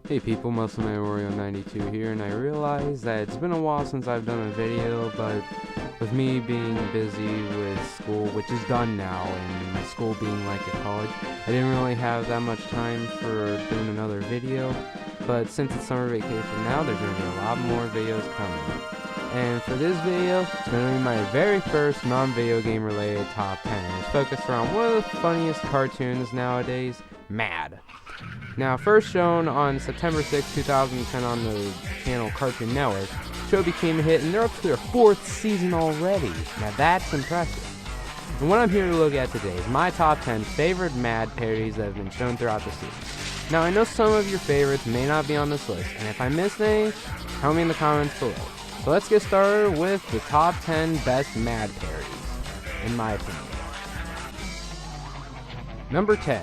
Hey people, Muscleman Wario 92 here, and I realize that it's been a while since I've done a video, but with me being busy with school, which is done now, and my school being like a college, I didn't really have that much time for doing another video. But since it's summer vacation now, there's going to be a lot more videos coming. And for this video, it's going to be my very first non-video game related top 10. And it's focused around one of the funniest cartoons nowadays, Mad. Now, first shown on September 6, 2010 on the channel Cartoon Network, the show became a hit and they're up to their 4th season already. Now that's impressive. And what I'm here to look at today is my top 10 favorite Mad parodies that have been shown throughout the series. Now I know some of your favorites may not be on this list, and if I missed any, tell me in the comments below. So let's get started with the top 10 best Mad parodies, in my opinion. Number 10.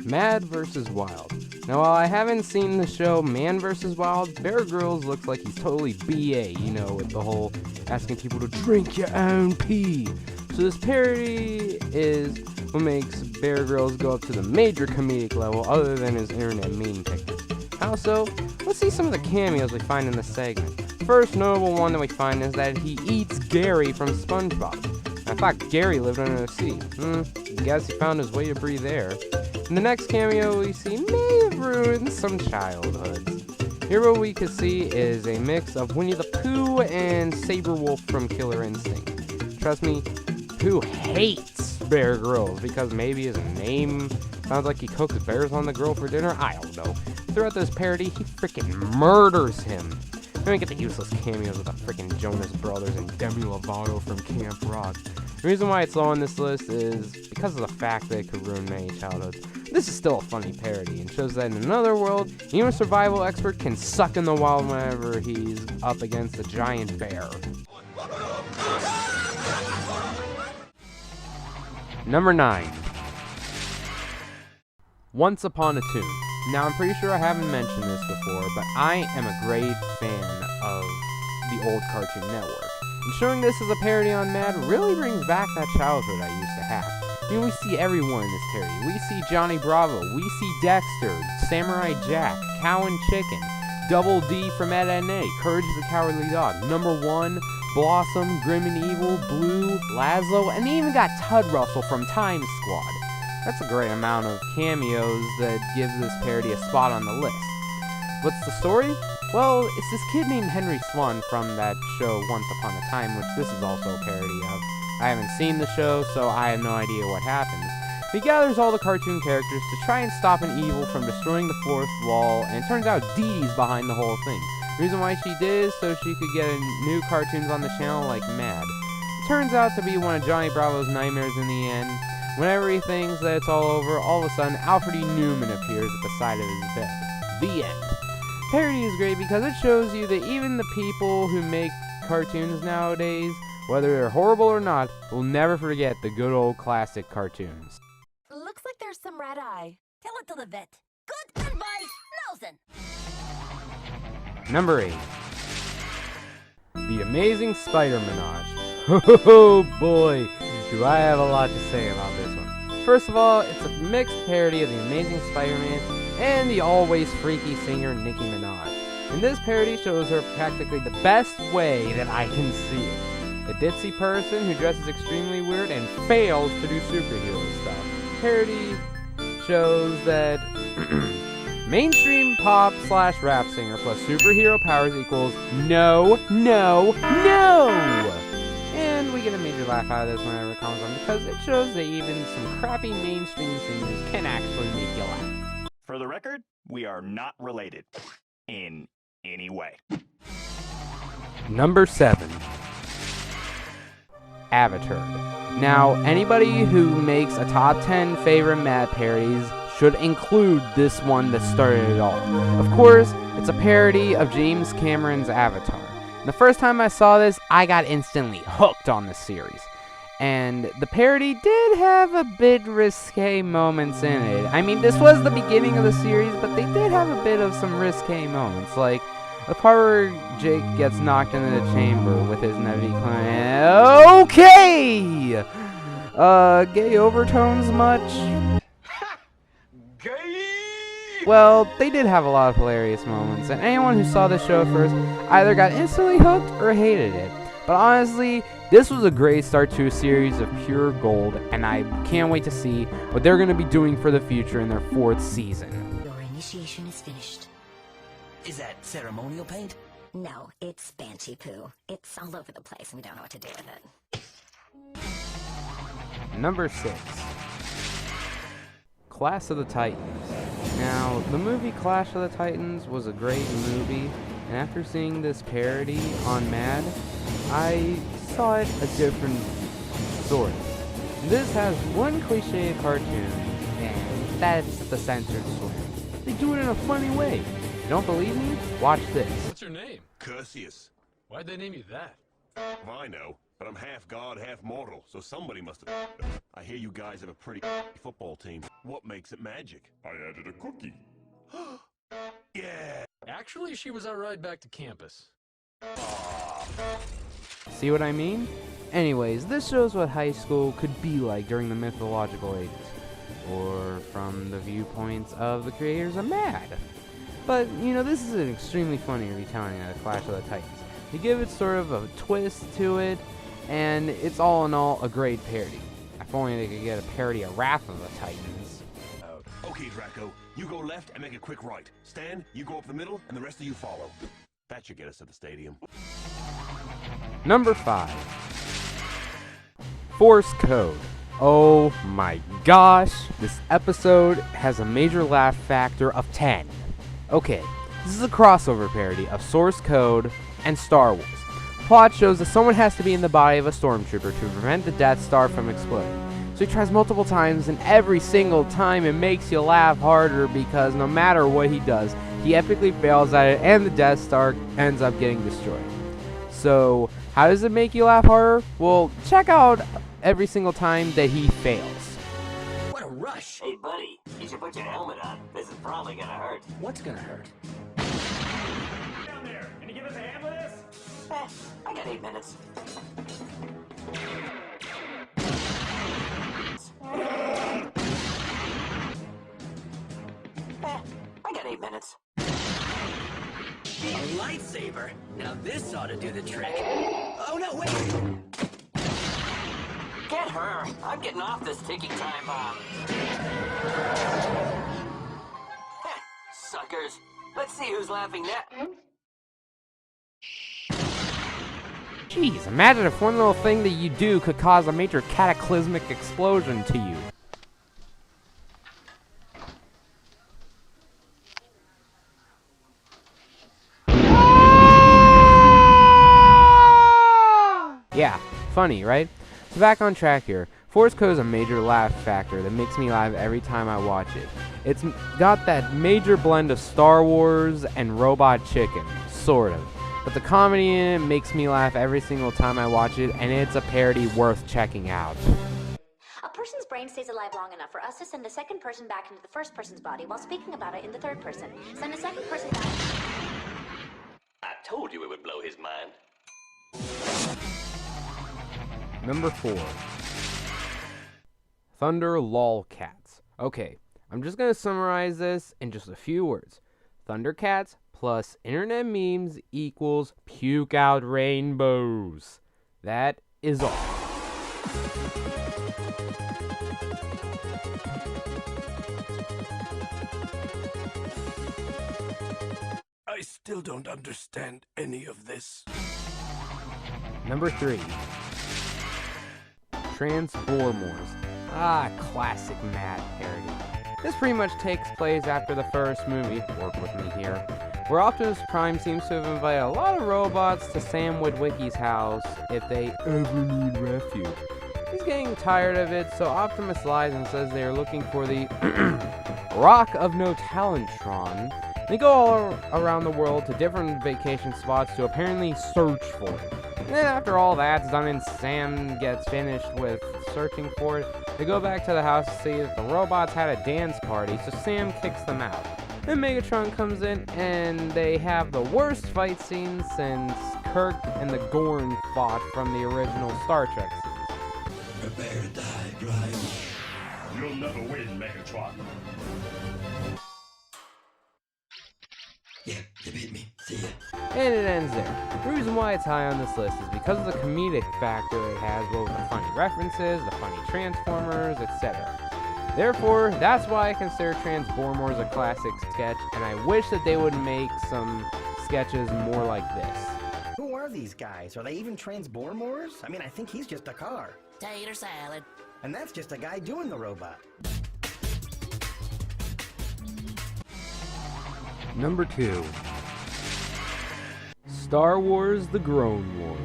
Mad vs. Wild. Now, while I haven't seen the show Man vs. Wild, Bear Grylls looks like he's totally BA, you know, with the whole asking people to drink your own pee. So this parody is what makes Bear Grylls go up to the major comedic level other than his internet meme pictures. Also, let's see some of the cameos we find in this segment. First notable one that we find is that he eats Gary from SpongeBob. I thought Gary lived under the sea. Guess he found his way to breathe air. In the next cameo we see may have ruined some childhoods. Here what we can see is a mix of Winnie the Pooh and Saberwolf from Killer Instinct. Trust me, Pooh hates Bear Grylls because maybe his name sounds like he cooks bears on the grill for dinner. I don't know. Throughout this parody, he freaking murders him. Then we get the useless cameos of the freaking Jonas Brothers and Demi Lovato from Camp Rock. The reason why it's low on this list is because of the fact that it could ruin many childhoods. This is still a funny parody and shows that in another world, even a survival expert can suck in the wild whenever he's up against a giant bear. Number 9. Once Upon a Tune. Now, I'm pretty sure I haven't mentioned this before, but I am a great fan of the old Cartoon Network. And showing this as a parody on Mad really brings back that childhood I used to have. I mean, we see everyone in this parody. We see Johnny Bravo, we see Dexter, Samurai Jack, Cow and Chicken, Double D from Ed, Edd n Eddy, Courage the Cowardly Dog, Number 1, Blossom, Grim and Evil, Blue, Laszlo, and they even got Tud Russell from Time Squad. That's a great amount of cameos that gives this parody a spot on the list. What's the story? Well, it's this kid named Henry Swan from that show Once Upon a Time, which this is also a parody of. I haven't seen the show, so I have no idea what happens. He gathers all the cartoon characters to try and stop an evil from destroying the 4th wall, and it turns out Dee Dee's behind the whole thing. The reason why she did is so she could get new cartoons on the channel like Mad. It turns out to be one of Johnny Bravo's nightmares in the end. Whenever he thinks that it's all over, all of a sudden Alfred E. Newman appears at the side of his bed. The end. Parody is great because it shows you that even the people who make cartoons nowadays, whether they're horrible or not, will never forget the good old classic cartoons. Looks like there's some red eye. Tell it to the vet. Good advice, Nelson. Number 8. The Amazing SpiderMan. Oh boy, do I have a lot to say about this one. First of all, it's a mixed parody of The Amazing Spider-Man and the always freaky singer Nicki Minaj. And this parody shows her practically the best way that I can see it. A ditzy person who dresses extremely weird and fails to do superhero stuff. Parody shows that mainstream pop / rap singer plus superhero powers equals no. And we get a major laugh out of this whenever it comes on because it shows that even some crappy mainstream singers can actually make you laugh. For the record, we are not related in any way. Number 7. Avatar. Now, anybody who makes a top 10 favorite Mad parodies should include this one that started it all. Of course, it's a parody of James Cameron's Avatar. And the first time I saw this, I got instantly hooked on the series. And the parody did have a bit risque moments in it. I mean, this was the beginning of the series, but they did have a bit of some risque moments. Like, the part where Jake gets knocked into the chamber with his Navi clan. Okay! Gay overtones much? Gay! well, they did have a lot of hilarious moments, and anyone who saw the show first either got instantly hooked or hated it. But honestly, this was a great start to a series of pure gold, and I can't wait to see what they're going to be doing for the future in their 4th season. Your initiation is finished. Is that ceremonial paint? No, it's Banshee poo. It's all over the place and we don't know what to do with it. Number 6. Clash of the Titans. Now, the movie Clash of the Titans was a great movie, and after seeing this parody on Mad, I saw it a different sort. This has one cliche cartoon, and that's the censored swear. They do it in a funny way. You don't believe me? Watch this. What's your name? Cursius. Why'd they name you that? Well, I know, but I'm half god, half mortal, so somebody must have. I hear you guys have a pretty football team. What makes it magic? I added a cookie. Yeah. Actually, she was our ride back to campus. See what I mean? Anyways, this shows what high school could be like during the mythological ages, or from the viewpoints of the creators of Mad. But, you know, this is an extremely funny retelling of Clash of the Titans. You give it sort of a twist to it, and it's all in all a great parody. If only they could get a parody of Wrath of the Titans. Okay, Draco, you go left and make a quick right. Stan, you go up the middle, and the rest of you follow. That should get us to the stadium. Number 5. Force Code. Oh my gosh, this episode has a major laugh factor of 10. Okay, this is a crossover parody of Source Code and Star Wars. Plot shows that someone has to be in the body of a stormtrooper to prevent the Death Star from exploding. So he tries multiple times, and every single time it makes you laugh harder because no matter what he does, he epically fails at it and the Death Star ends up getting destroyed. So, how does it make you laugh harder? Well, check out every single time that he fails. What a rush! Hey, buddy, you should put your helmet on. This is probably gonna hurt. What's gonna hurt? Down there, can you give us a hand with this? I got 8 minutes. I got 8 minutes. A lightsaber? Now this ought to do the trick. Oh no, wait! Get her! I'm getting off this ticking time bomb. Suckers. Let's see who's laughing now. Jeez, imagine if one little thing that you do could cause a major cataclysmic explosion to you. Yeah, funny, right? So back on track here. Force Code is a major laugh factor that makes me laugh every time I watch it. It's got that major blend of Star Wars and Robot Chicken, sort of. But the comedy in it makes me laugh every single time I watch it, and it's a parody worth checking out. A person's brain stays alive long enough for us to send a second person back into the first person's body while speaking about it in the third person. Send a second person back. I told you it would blow his mind. Number 4. Thundercats. Okay, I'm just gonna summarize this in just a few words. Thundercats plus internet memes equals puke out rainbows. That is all. I still don't understand any of this. Number 3. Transformers. Ah, classic Mad parody. This pretty much takes place after the first movie, work with me here, where Optimus Prime seems to have invited a lot of robots to Sam Witwicky's house if they ever need refuge. He's getting tired of it, so Optimus lies and says they are looking for the Rock of No Talentron. They go all around the world to different vacation spots to apparently search for it. And then after all that's done and Sam gets finished with searching for it, they go back to the house to see that the robots had a dance party, so Sam kicks them out. Then Megatron comes in and they have the worst fight scene since Kirk and the Gorn fought from the original Star Trek series. Prepare to die, Prime. You'll never win, Megatron. Yeah, you beat me. See ya. And it ends there. The reason why it's high on this list is because of the comedic factor it has, both the funny references, the funny Transformers, etc. Therefore, that's why I consider Transformers a classic sketch, and I wish that they would make some sketches more like this. Who are these guys? Are they even Transformers? I mean, I think he's just a car. Tater salad. And that's just a guy doing the robot. Number 2. Star Wars The Grown Wars.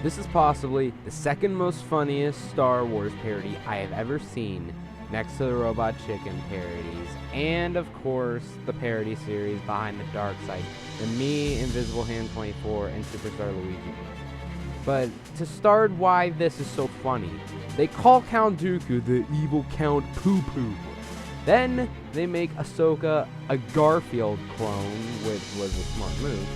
This is possibly the second most funniest Star Wars parody I have ever seen, next to the Robot Chicken parodies, and of course, the parody series Behind the Dark Side, the Me, Invisible Hand 24, and Superstar Luigi. But to start why this is so funny, they call Count Dooku the evil Count Poo Poo. Then they make Ahsoka a Garfield clone, which was a smart move.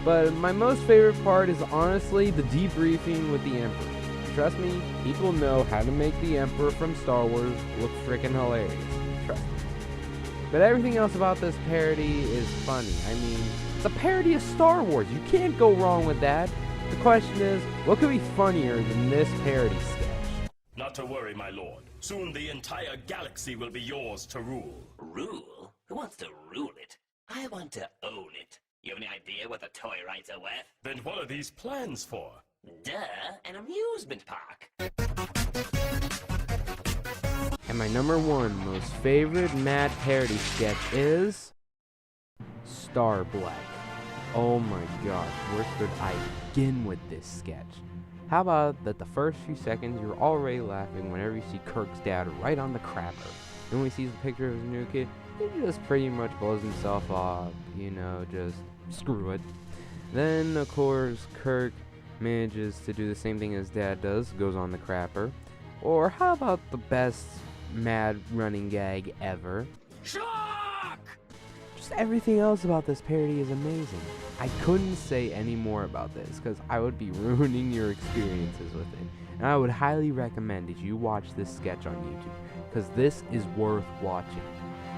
But my most favorite part is honestly the debriefing with the Emperor. Trust me, people know how to make the Emperor from Star Wars look freaking hilarious. Trust me. But everything else about this parody is funny. I mean, it's a parody of Star Wars. You can't go wrong with that. The question is, what could be funnier than this parody sketch? Not to worry, my lord. Soon the entire galaxy will be yours to rule. Rule? Who wants to rule it? I want to own it. You have any idea what the toy rights are worth? Then what are these plans for? Duh, an amusement park. And my number 1 most favorite Mad parody sketch is Star Black. Oh my gosh, where should I begin with this sketch? How about that the first few seconds you're already laughing whenever you see Kirk's dad right on the crapper. And when he sees the picture of his new kid, he just pretty much blows himself off, you know, just screw it. Then, of course, Kirk manages to do the same thing his dad does, goes on the crapper. Or how about the best Mad running gag ever? Shock! Just everything else about this parody is amazing. I couldn't say any more about this because I would be ruining your experiences with it. And I would highly recommend that you watch this sketch on YouTube because this is worth watching.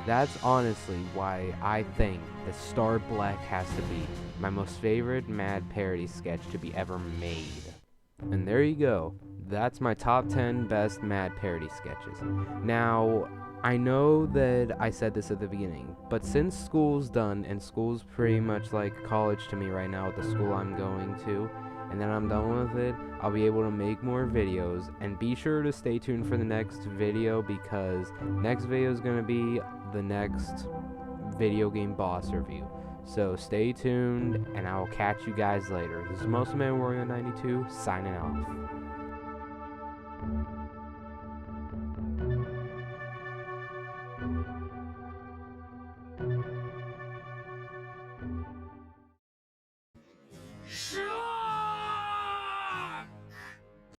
That's honestly why I think that Star Black has to be my most favorite Mad parody sketch to be ever made. And there you go. That's my top 10 best Mad parody sketches. Now, I know that I said this at the beginning, but since school's done, and school's pretty much like college to me right now with the school I'm going to, and then I'm done with it, I'll be able to make more videos, and be sure to stay tuned for the next video, because next video is going to be the next video game boss review. So stay tuned, and I will catch you guys later. This is Mostman Warrior 92, signing off. Shock!